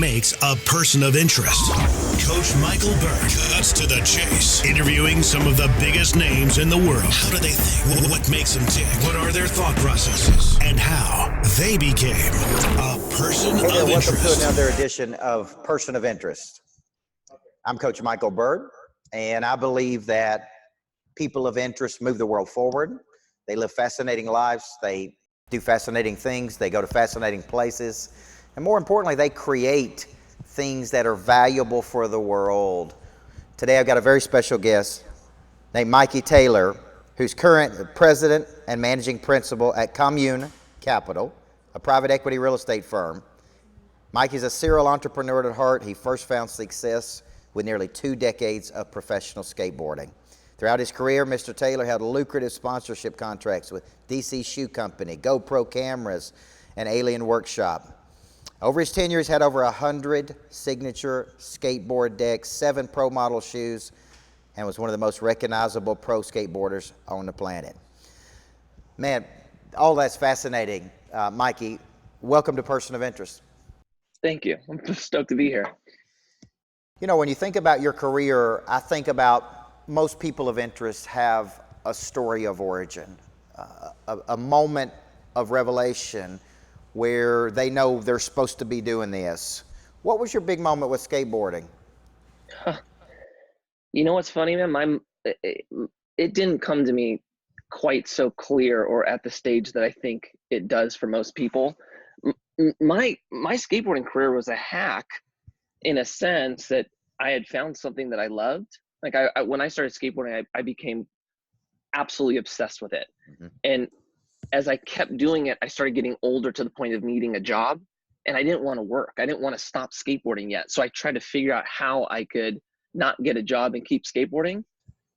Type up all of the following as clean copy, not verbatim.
makes a person of interest. Coach Micheal Burt cuts to the chase, interviewing some of the biggest names in the world. How do they think? What makes them tick? What are their thought processes? And how they became a person Hey there, of welcome interest. to another edition of Person of Interest. I'm Coach Micheal Burt, and I believe that people of interest move the world forward. They live fascinating lives. They do fascinating things. They go to fascinating places. And more importantly, they create things that are valuable for the world. Today, I've got a very special guest named Mikey Taylor, who's current president and managing principal at Commune Capital, a private equity real estate firm. Mikey's a serial entrepreneur at heart. He first found success with nearly 2 decades of professional skateboarding. Throughout his career, Mr. Taylor held lucrative sponsorship contracts with DC Shoe Company, GoPro Cameras, and Alien Workshop. Over his tenure, he's had over 100 signature skateboard decks, 7 pro model shoes, and was one of the most recognizable pro skateboarders on the planet. Man, all that's fascinating. Mikey, welcome to Person of Interest. Thank you. I'm just stoked to be here. You know, when you think about your career, I think about most people of interest have a story of origin, a moment of revelation where they know they're supposed to be doing this. What was your big moment with skateboarding? You know what's funny, man? It didn't come to me quite so clear or at the stage that I think it does for most people. My skateboarding career was a hack in a sense that I had found something that I loved. Like when I started skateboarding, I became absolutely obsessed with it. Mm-hmm. And as I kept doing it, I started getting older to the point of needing a job, and I didn't want to work. I didn't want to stop skateboarding yet. So I tried to figure out how I could not get a job and keep skateboarding.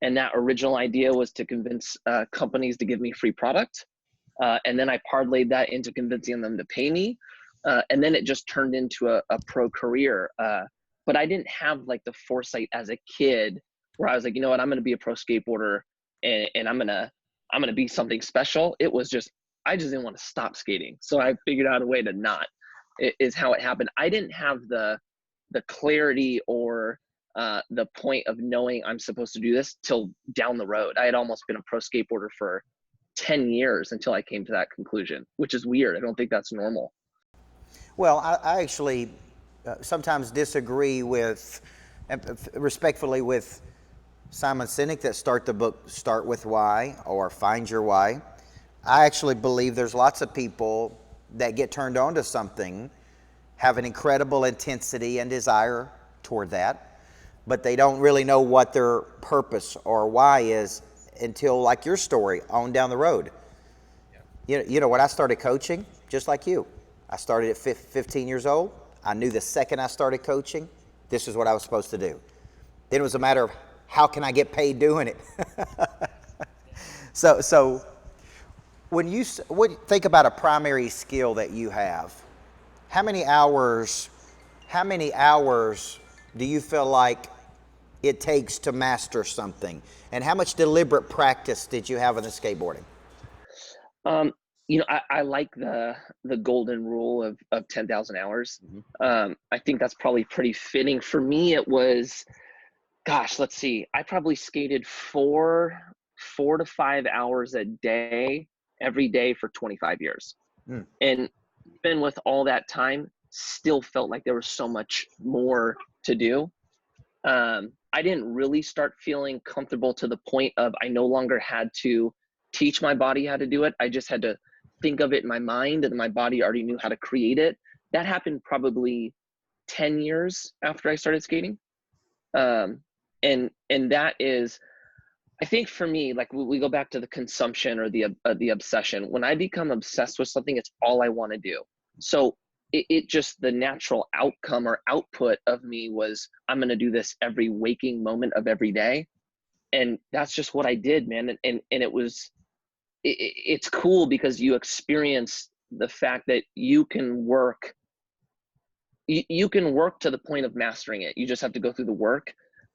And that original idea was to convince companies to give me free product. And then I parlayed that into convincing them to pay me. And then it just turned into a pro career. But I didn't have like the foresight as a kid where I was like, you know what, I'm going to be a pro skateboarder and I'm going to be something special. It was just, I just didn't want to stop skating. So I figured out a way to not, is how it happened. I didn't have the clarity or the point of knowing I'm supposed to do this till down the road. I had almost been a pro skateboarder for 10 years until I came to that conclusion, which is weird. I don't think that's normal. Well, I actually sometimes disagree with, respectfully, with Simon Sinek that start the book Start With Why or Find Your Why. I actually believe there's lots of people that get turned on to something, have an incredible intensity and desire toward that, but they don't really know what their purpose or why is until, like your story, on down the road. Yeah. You know, when I started coaching, just like you, I started at 15 years old. I knew the second I started coaching, this is what I was supposed to do. Then it was a matter of how can I get paid doing it? So when you think about a primary skill that you have, how many hours do you feel like it takes to master something? And how much deliberate practice did you have in the skateboarding? You know, I like the golden rule of 10,000 hours. Mm-hmm. I think that's probably pretty fitting. For me, it was, gosh, let's see. I probably skated 4 to 5 hours a day, every day for 25 years. Mm. And even with all that time, still felt like there was so much more to do. I didn't really start feeling comfortable to the point of I no longer had to teach my body how to do it. I just had to think of it in my mind, and my body already knew how to create it. That happened probably 10 years after I started skating. And that is, I think for me, like we go back to the consumption or the obsession. When I become obsessed with something, it's all I want to do. So it just, the natural outcome or output of me was, I'm going to do this every waking moment of every day. And that's just what I did, man. And it was, it's cool because you experience the fact that you can work to the point of mastering it. You just have to go through the work.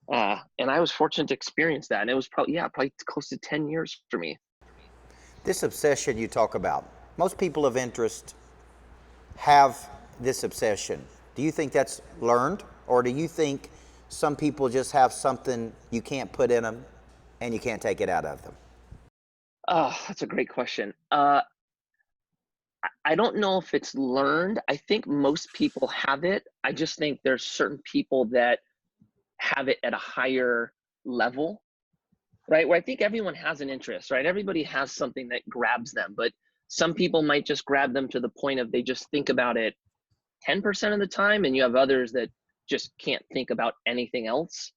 And I was fortunate to experience that. And it was probably close to 10 years for me. This obsession you talk about, most people of interest have this obsession. Do you think that's learned, or do you think some people just have something you can't put in them and you can't take it out of them? Oh, that's a great question. I don't know if it's learned. I think most people have it. I just think there's certain people that have it at a higher level, right? Where I think everyone has an interest, right? Everybody has something that grabs them, but some people might just grab them to the point of they just think about it 10% of the time, and you have others that just can't think about anything else.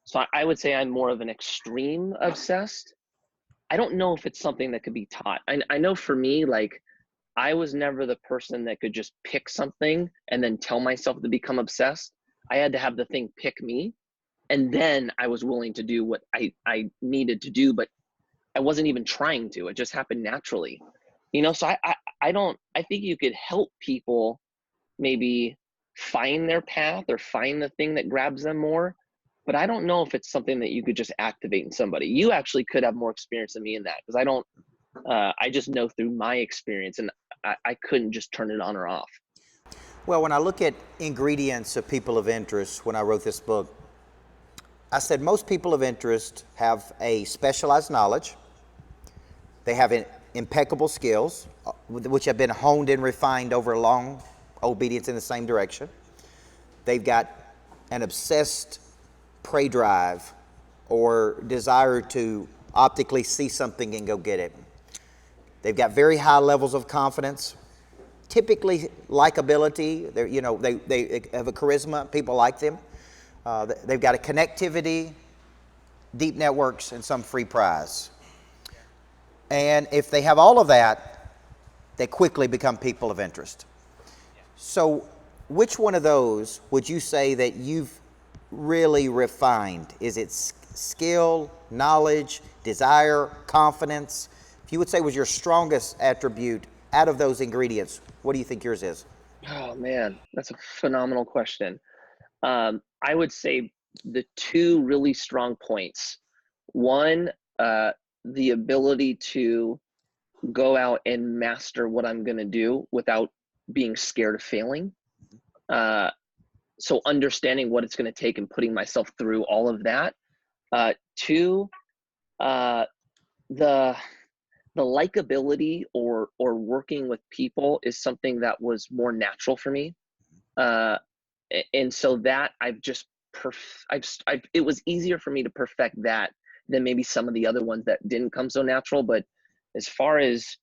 So I would say I'm more of an extreme obsessed. I don't know if it's something that could be taught. I know for me, like, I was never the person that could just pick something and then tell myself to become obsessed. I had to have the thing pick me. And then I was willing to do what I needed to do, but I wasn't even trying to. It just happened naturally. So I think you could help people maybe find their path or find the thing that grabs them more. But I don't know if it's something that you could just activate in somebody. You actually could have more experience than me in that, because I just know through my experience, and I couldn't just turn it on or off. Well, when I look at ingredients of people of interest, when I wrote this book, I said most people of interest have a specialized knowledge. They have impeccable skills, which have been honed and refined over long obedience in the same direction. They've got an obsessed prey drive or desire to optically see something and go get it. They've got very high levels of confidence, typically likability. They have a charisma. People like them. They've got a connectivity, deep networks, and some free prize. And if they have all of that, they quickly become people of interest. So which one of those would you say that you've really refined? Is it skill, knowledge, desire, confidence? If you would say was your strongest attribute out of those ingredients, what do you think yours is? Oh man, that's a phenomenal question. I would say the two really strong points. One, the ability to go out and master what I'm going to do without being scared of failing. So understanding what it's going to take and putting myself through all of that. Two, the likability or working with people is something that was more natural for me. And so that it was easier for me to perfect that than maybe some of the other ones that didn't come so natural. But as far as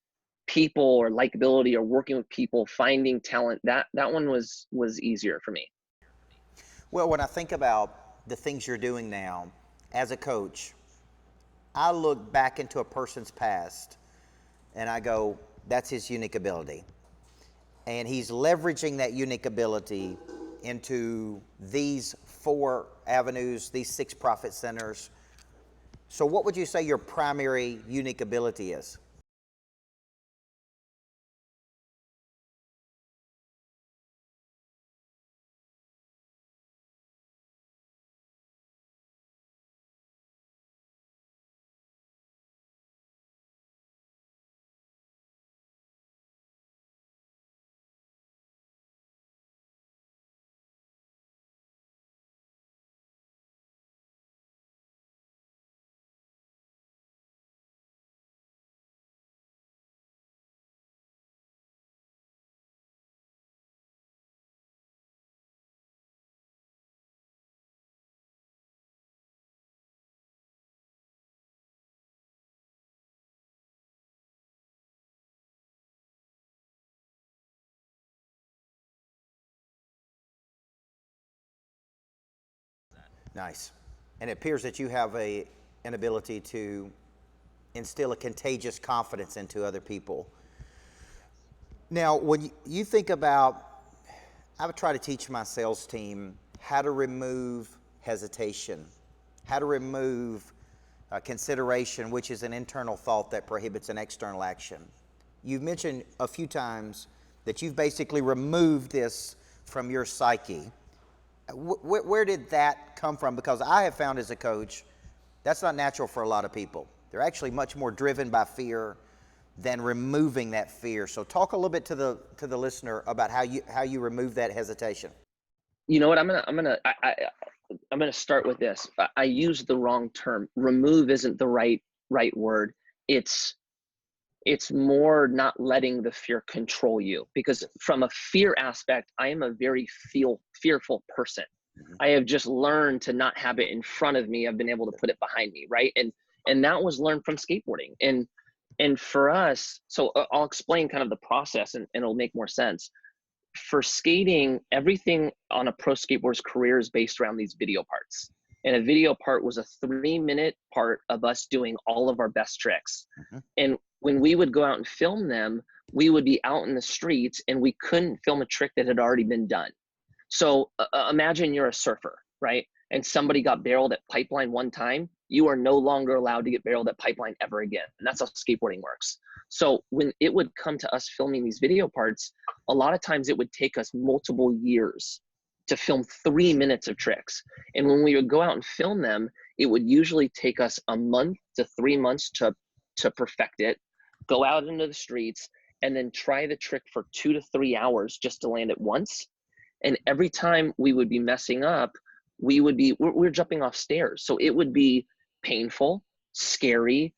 people or likability or working with people, finding talent, that one was easier for me. Well, when I think about the things you're doing now as a coach, I look back into a person's past and I go, that's his unique ability. And he's leveraging that unique ability into these 4 avenues, these 6 profit centers. So what would you say your primary unique ability is? Nice. And it appears that you have an ability to instill a contagious confidence into other people. Now, when you think about, I would try to teach my sales team how to remove hesitation, how to remove consideration, which is an internal thought that prohibits an external action. You've mentioned a few times that you've basically removed this from your psyche. Where did that come from? Because I have found as a coach, that's not natural for a lot of people. They're actually much more driven by fear than removing that fear. So talk a little bit to the listener about how you remove that hesitation. You know what? I'm gonna start with this. I used the wrong term. Remove isn't the right word. It's more not letting the fear control you, because from a fear aspect, I am a very fearful person. I have just learned to not have it in front of me. I've been able to put it behind me, right? And that was learned from skateboarding. And for us, so I'll explain kind of the process, and it'll make more sense. For skating, everything on a pro skateboarder's career is based around these video parts. And a video part was a 3-minute part of us doing all of our best tricks. And when we would go out and film them, we would be out in the streets and we couldn't film a trick that had already been done. So imagine you're a surfer, right? And somebody got barreled at pipeline one time. You are no longer allowed to get barreled at pipeline ever again. And that's how skateboarding works. So when it would come to us filming these video parts, a lot of times it would take us multiple years to film 3 minutes of tricks. And when we would go out and film them, it would usually take us a month to 3 months to perfect it, go out into the streets, and then try the trick for 2 to 3 hours just to land it once. And every time we would be messing up, we're jumping off stairs. So it would be painful, scary.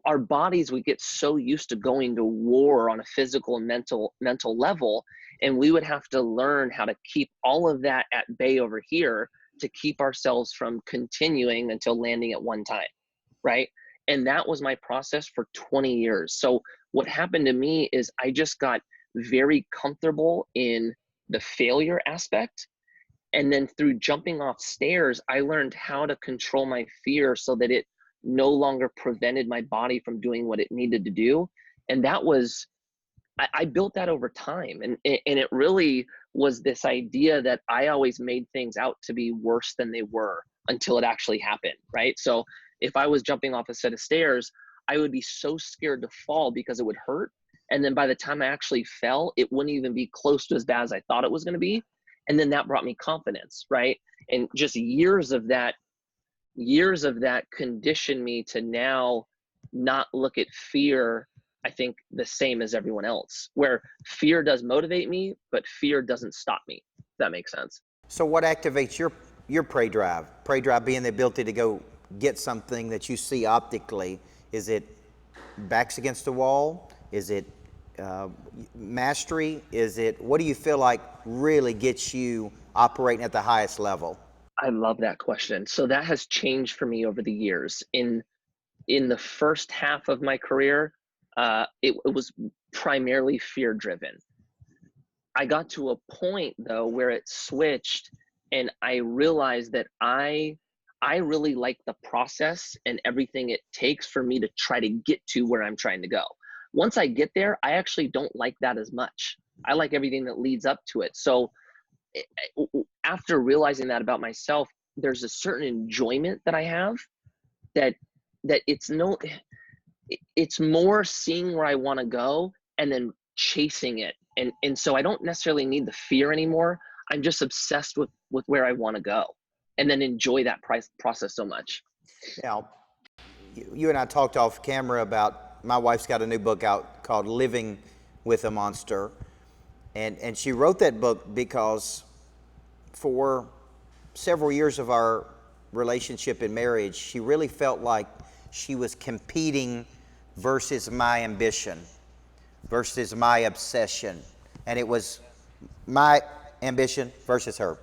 Our bodies would get so used to going to war on a physical and mental level. And we would have to learn how to keep all of that at bay over here to keep ourselves from continuing until landing at one time, right? And that was my process for 20 years. So what happened to me is I just got very comfortable in the failure aspect. And then through jumping off stairs, I learned how to control my fear so that it no longer prevented my body from doing what it needed to do. And that was, I built that over time. And it really was this idea that I always made things out to be worse than they were until it actually happened, right? So if I was jumping off a set of stairs, I would be so scared to fall because it would hurt. And then by the time I actually fell, it wouldn't even be close to as bad as I thought it was going to be. And then that brought me confidence, right? And just years of that conditioned me to now not look at fear, I think, the same as everyone else, where fear does motivate me, but fear doesn't stop me. If that makes sense. So what activates your prey drive? Prey drive being the ability to go get something that you see optically. Is it backs against the wall? Is it mastery? What do you feel like really gets you operating at the highest level? I love that question. So that has changed for me over the years. In the first half of my career, it was primarily fear driven. I got to a point though where it switched, and I realized that I really like the process and everything it takes for me to try to get to where I'm trying to go. Once I get there, I actually don't like that as much. I like everything that leads up to it. So after realizing that about myself, there's a certain enjoyment that I have that it's more seeing where I want to go and then chasing it. And so I don't necessarily need the fear anymore. I'm just obsessed with where I want to go, and then enjoy that process so much. Now, you and I talked off camera about, my wife's got a new book out called Living with a Monster. And she wrote that book because for several years of our relationship and marriage, she really felt like she was competing versus my ambition, versus my obsession. And it was my ambition versus her.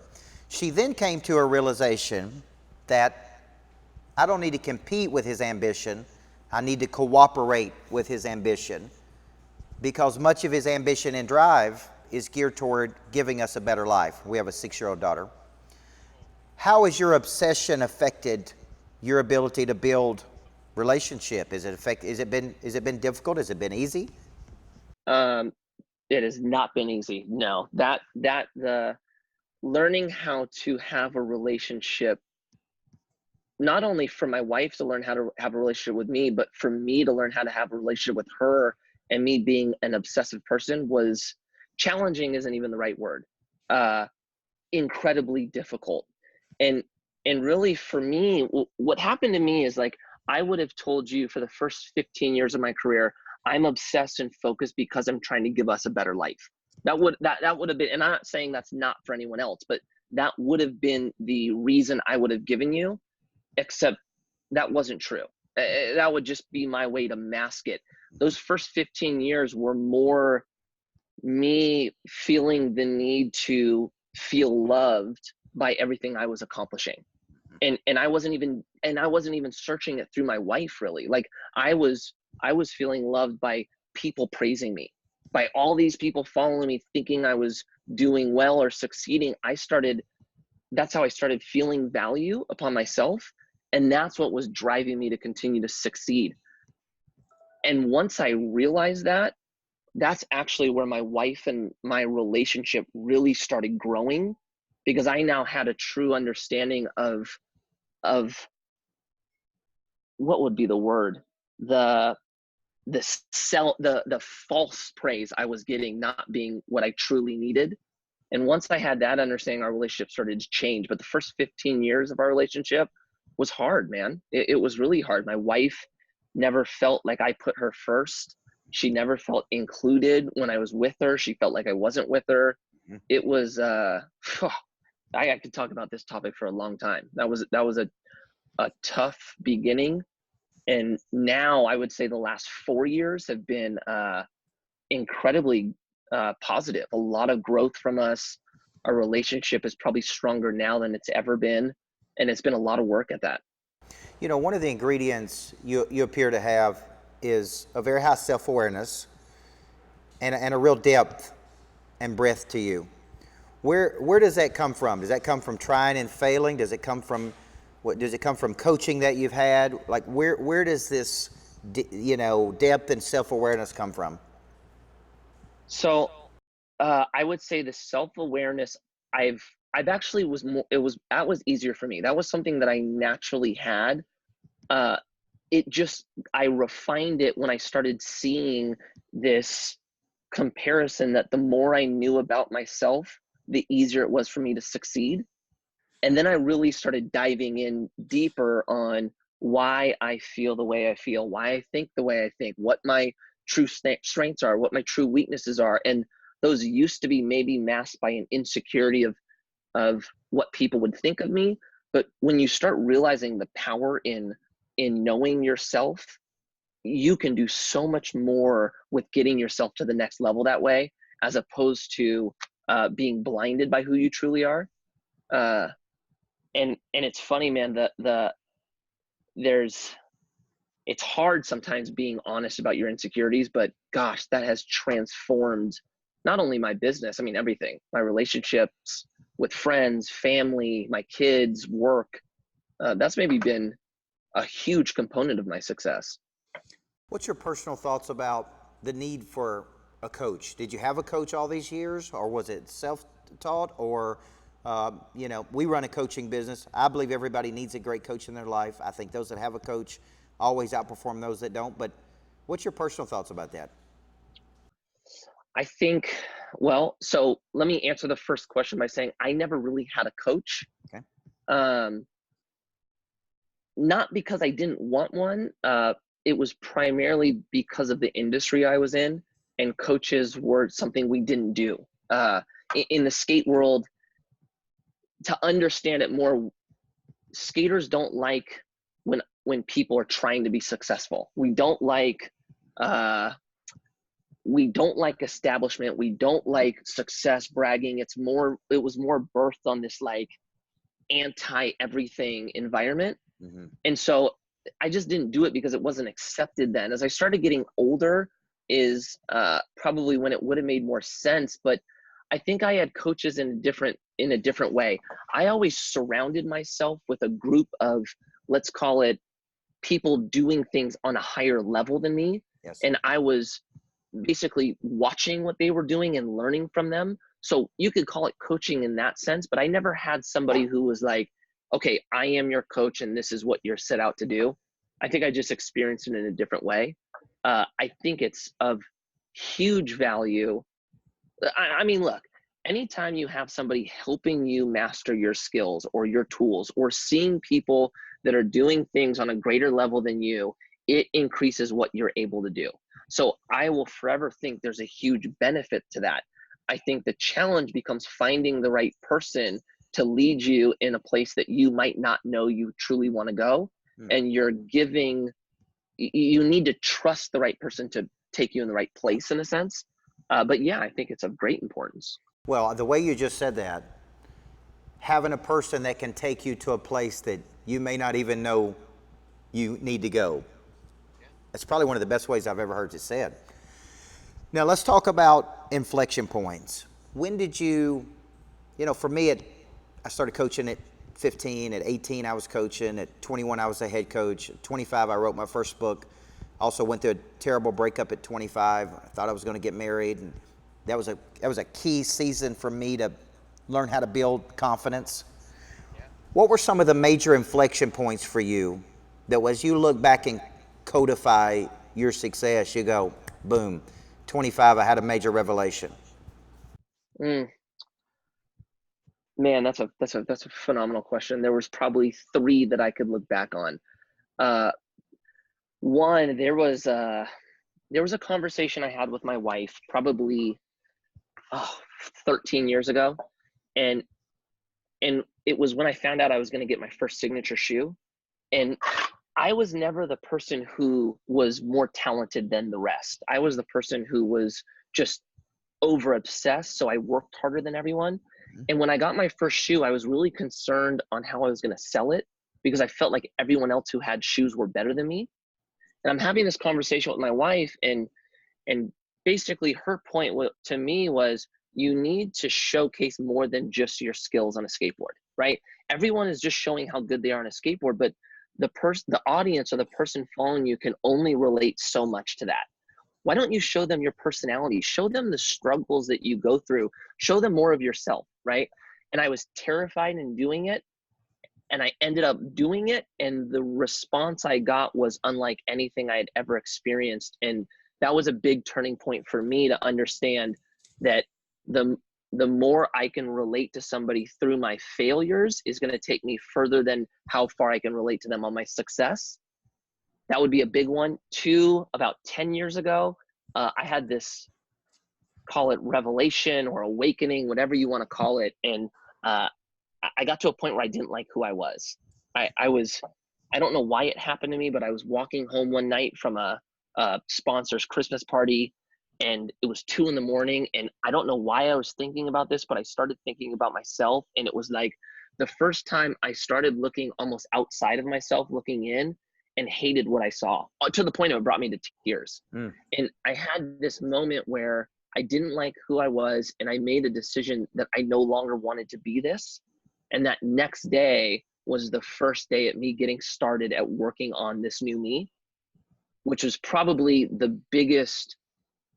She then came to a realization that I don't need to compete with his ambition. I need to cooperate with his ambition, because much of his ambition and drive is geared toward giving us a better life. We have a 6-year-old daughter. How has your obsession affected your ability to build relationship? Is it been difficult? Has it been easy? It has not been easy. No, the learning how to have a relationship, not only for my wife to learn how to have a relationship with me, but for me to learn how to have a relationship with her, and me being an obsessive person, was challenging, isn't even the right word. Incredibly difficult. And really for me, what happened to me is, like, I would have told you for the first 15 years of my career, I'm obsessed and focused because I'm trying to give us a better life. That would have been, and I'm not saying that's not for anyone else, but that would have been the reason I would have given you, except that wasn't true. That would just be my way to mask it. Those first 15 years were more me feeling the need to feel loved by everything I was accomplishing. And I wasn't even searching it through my wife, really. Like I was feeling loved by people praising me, by all these people following me, thinking I was doing well or succeeding. That's how I started feeling value upon myself. And that's what was driving me to continue to succeed. And once I realized that, that's actually where my wife and my relationship really started growing, because I now had a true understanding of what would be the word, the false praise I was getting not being what I truly needed. And once I had that understanding, our relationship started to change. But the first 15 years of our relationship was hard, man. It was really hard. My wife never felt like I put her first. She never felt included when I was with her. She felt like I wasn't with her. It was, I could talk about this topic for a long time. That was a tough beginning. And now I would say the last 4 years have been incredibly positive. A lot of growth from us. Our relationship is probably stronger now than it's ever been. And it's been a lot of work at that. You know, one of the ingredients you appear to have is a very high self-awareness and a real depth and breadth to you. Where does that come from? Does that come from trying and failing? Does it come from coaching that you've had? Like where does this depth and self-awareness come from? So I would say the self-awareness I've actually that was easier for me. That was something that I naturally had. I refined it when I started seeing this comparison that the more I knew about myself, the easier it was for me to succeed. And then I really started diving in deeper on why I feel the way I feel, why I think the way I think, what my true strengths are, what my true weaknesses are. And those used to be maybe masked by an insecurity of what people would think of me. But when you start realizing the power in knowing yourself, you can do so much more with getting yourself to the next level that way, as opposed to being blinded by who you truly are. And it's funny, man, it's hard sometimes being honest about your insecurities, but gosh, that has transformed not only my business, I mean, everything, my relationships with friends, family, my kids, work. That's maybe been a huge component of my success. What's your personal thoughts about the need for a coach? Did you have a coach all these years, or was it self-taught, or we run a coaching business. I believe everybody needs a great coach in their life. I think those that have a coach always outperform those that don't. But what's your personal thoughts about that? I think, so let me answer the first question by saying I never really had a coach. Okay. Not because I didn't want one. It was primarily because of the industry I was in, and coaches were something we didn't do. In the skate world, to understand it more, skaters don't like when people are trying to be successful. We don't like establishment. We don't like success bragging. It was more birthed on this like anti-everything environment. Mm-hmm. And so I just didn't do it because it wasn't accepted then. As I started getting older is probably when it would have made more sense. But I think I had coaches in a different way. I always surrounded myself with a group of, let's call it, people doing things on a higher level than me. Yes. And I was basically watching what they were doing and learning from them. So you could call it coaching in that sense, but I never had somebody who was like, okay, I am your coach and this is what you're set out to do. I think I just experienced it in a different way. I think it's of huge value. I mean, look, anytime you have somebody helping you master your skills or your tools, or seeing people that are doing things on a greater level than you, it increases what you're able to do. So I will forever think there's a huge benefit to that. I think the challenge becomes finding the right person to lead you in a place that you might not know you truly want to go. And you need to trust the right person to take you in the right place, in a sense. But yeah, I think it's of great importance. Well, the way you just said that, having a person that can take you to a place that you may not even know you need to go. That's probably one of the best ways I've ever heard it said. Now let's talk about inflection points. When did you for me, I started coaching at 15, at 18 I was coaching, at 21 I was a head coach, at 25 I wrote my first book. Also went through a terrible breakup at 25. I thought I was going to get married, and that was a key season for me to learn how to build confidence. What were some of the major inflection points for you that as you look back and codify your success, you go, boom, 25, I had a major revelation? Man, that's a phenomenal question. There was probably 3 that I could look back on. One, there was a conversation I had with my wife probably 13 years ago, and it was when I found out I was going to get my first signature shoe. And I was never the person who was more talented than the rest. I was the person who was just over obsessed, so I worked harder than everyone. And when I got my first shoe, I was really concerned on how I was going to sell it, because I felt like everyone else who had shoes were better than me. And I'm having this conversation with my wife, and basically her point to me was, you need to showcase more than just your skills on a skateboard, right? Everyone is just showing how good they are on a skateboard, but the audience or the person following you can only relate so much to that. Why don't you show them your personality? Show them the struggles that you go through. Show them more of yourself, right? And I was terrified in doing it, and I ended up doing it, and the response I got was unlike anything I had ever experienced. And that was a big turning point for me to understand that the more I can relate to somebody through my failures is going to take me further than how far I can relate to them on my success. That would be a big one. 2, about 10 years ago, I had this, call it revelation or awakening, whatever you want to call it. And I got to a point where I didn't like who I was. I don't know why it happened to me, but I was walking home one night from a sponsor's Christmas party, and it was 2 a.m. And I don't know why I was thinking about this, but I started thinking about myself. And it was like the first time I started looking almost outside of myself, looking in, and hated what I saw, to the point of it brought me to tears. And I had this moment where I didn't like who I was, and I made a decision that I no longer wanted to be this. And that next day was the first day at me getting started at working on this new me, which was probably the biggest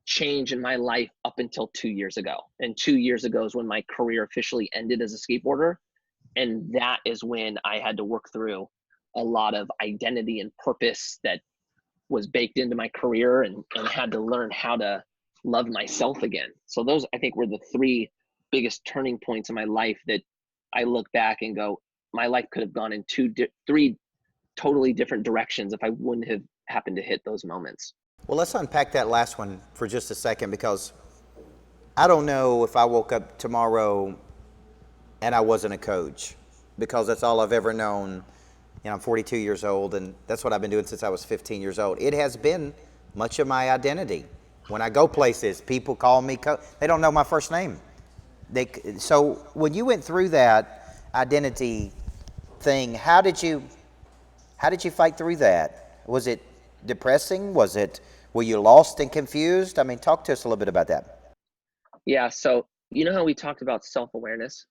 change in my life up until 2 years ago. And 2 years ago is when my career officially ended as a skateboarder. And that is when I had to work through a lot of identity and purpose that was baked into my career, and had to learn how to love myself again. So those, I think, were the 3 biggest turning points in my life that I look back and go, my life could have gone in 3 totally different directions if I wouldn't have happened to hit those moments. Well, let's unpack that last one for just a second, because I don't know if I woke up tomorrow and I wasn't a coach, because that's all I've ever known. I'm 42 years old, and that's what I've been doing since I was 15 years old. It has been much of my identity. When I go places, people call me coach. They don't know my first name. So when you went through that identity thing, how did you fight through that? Was it depressing? Were you lost and confused? I mean, talk to us a little bit about that. Yeah. So you know how we talked about self-awareness?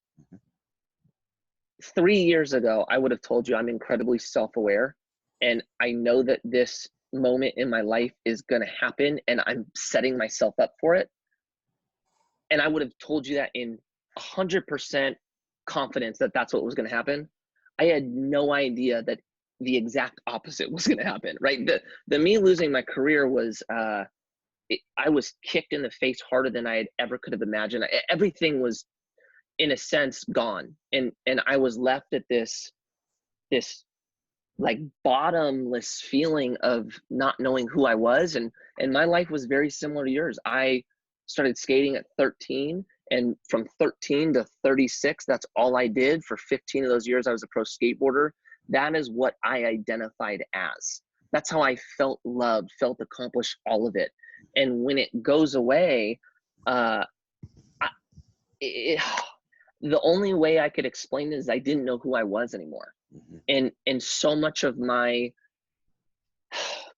3 years ago, I would have told you I'm incredibly self-aware, and I know that this moment in my life is going to happen, and I'm setting myself up for it. And I would have told you that in 100% confidence that that's what was going to happen. I had no idea that the exact opposite was going to happen, right? The me losing my career was, I was kicked in the face harder than I had ever could have imagined. Everything was, in a sense, gone. And I was left at this like bottomless feeling of not knowing who I was. And my life was very similar to yours. I started skating at 13, and from 13 to 36, that's all I did. For 15 of those years, I was a pro skateboarder. That is what I identified as. That's how I felt loved, felt accomplished, all of it. And when it goes away, the only way I could explain it is I didn't know who I was anymore. And so much of my,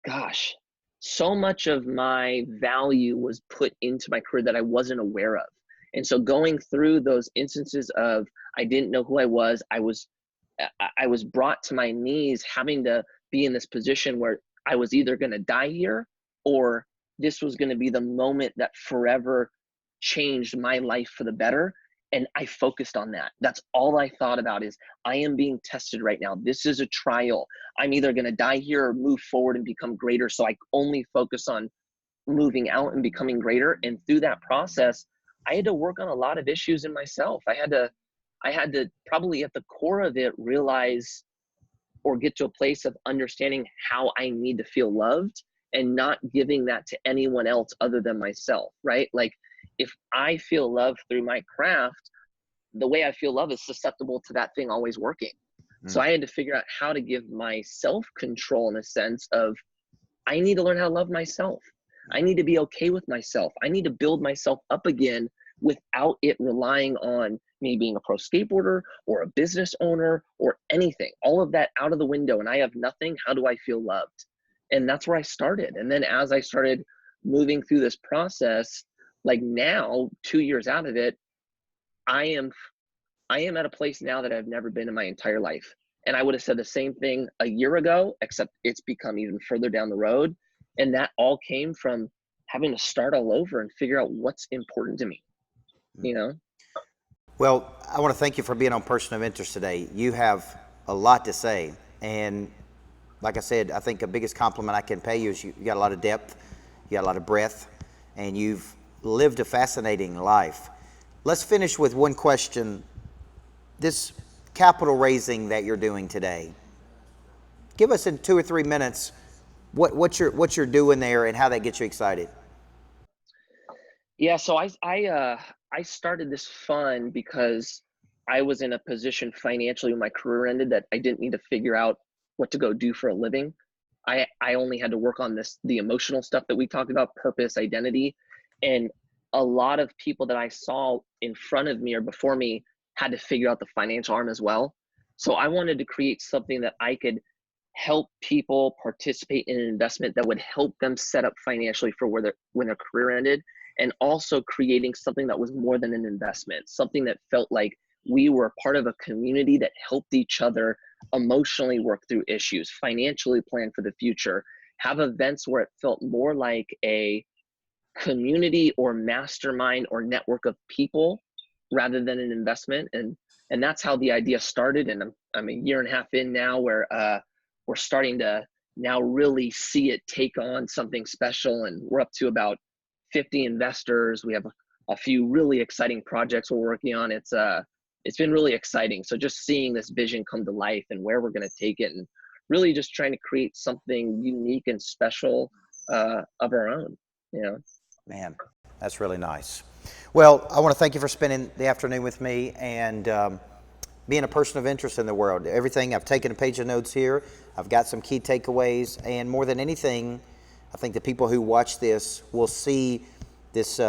gosh, so much of my value was put into my career that I wasn't aware of. And so going through those instances of I didn't know who I was brought to my knees, having to be in this position where I was either going to die here, or this was going to be the moment that forever changed my life for the better. And I focused on that. That's all I thought about is I am being tested right now. This is a trial. I'm either going to die here or move forward and become greater. So I only focus on moving out and becoming greater. And through that process, I had to work on a lot of issues in myself. I had to probably at the core of it realize or get to a place of understanding how I need to feel loved and not giving that to anyone else other than myself, right? Like if I feel love through my craft, the way I feel love is susceptible to that thing always working. So I had to figure out how to give myself control in a sense of I need to learn how to love myself. I need to be okay with myself. I need to build myself up again without it relying on me being a pro skateboarder or a business owner or anything. All of that out of the window and I have nothing. How do I feel loved? And that's where I started. And then as I started moving through this process, like now, 2 years out of it, I am at a place now that I've never been in my entire life. And I would have said the same thing a year ago, except it's become even further down the road. And that all came from having to start all over and figure out what's important to me, you know? Well, I want to thank you for being on Person of Interest today. You have a lot to say. And like I said, I think the biggest compliment I can pay you is you got a lot of depth, you got a lot of breadth, and you've lived a fascinating life. Let's finish with one question. This capital raising that you're doing today, give us in 2 or 3 minutes what you're doing there and how that gets you excited. Yeah, so I started this fund because I was in a position financially when my career ended that I didn't need to figure out what to go do for a living. I only had to work on the emotional stuff that we talked about, purpose, identity, and a lot of people that I saw in front of me or before me had to figure out the financial arm as well. So I wanted to create something that I could help people participate in an investment that would help them set up financially for when their career ended, and also creating something that was more than an investment, something that felt like we were part of a community that helped each other emotionally work through issues, financially plan for the future, have events where it felt more like a community or mastermind or network of people rather than an investment. And that's how the idea started. And I'm a year and a half in now where we're starting to now really see it take on something special. And we're up to about 50 investors. We have a few really exciting projects we're working on. It's been really exciting. So just seeing this vision come to life and where we're going to take it, and really just trying to create something unique and special of our own, you know. Man, that's really nice. Well, I want to thank you for spending the afternoon with me and being a person of interest in the world. Everything, I've taken a page of notes here. I've got some key takeaways, and more than anything, I think the people who watch this will see this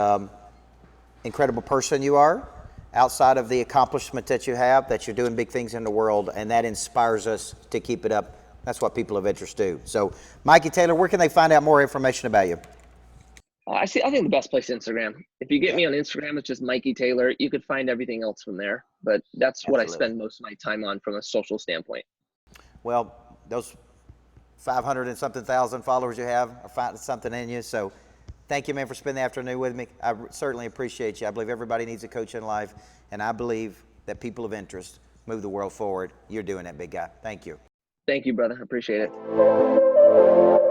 incredible person you are, outside of the accomplishment that you have, that you're doing big things in the world, and that inspires us to keep it up. That's what people of interest do. So, Mikey Taylor, where can they find out more information about you? I think the best place is Instagram. If you get me on Instagram, it's just Mikey Taylor. You could find everything else from there, but that's what I spend most of my time on from a social standpoint. Well, those 500 and something thousand followers you have are finding something in you. So thank you, man, for spending the afternoon with me. I certainly appreciate you. I believe everybody needs a coach in life, and I believe that people of interest move the world forward. You're doing that, big guy. Thank you. Thank you, brother. I appreciate it.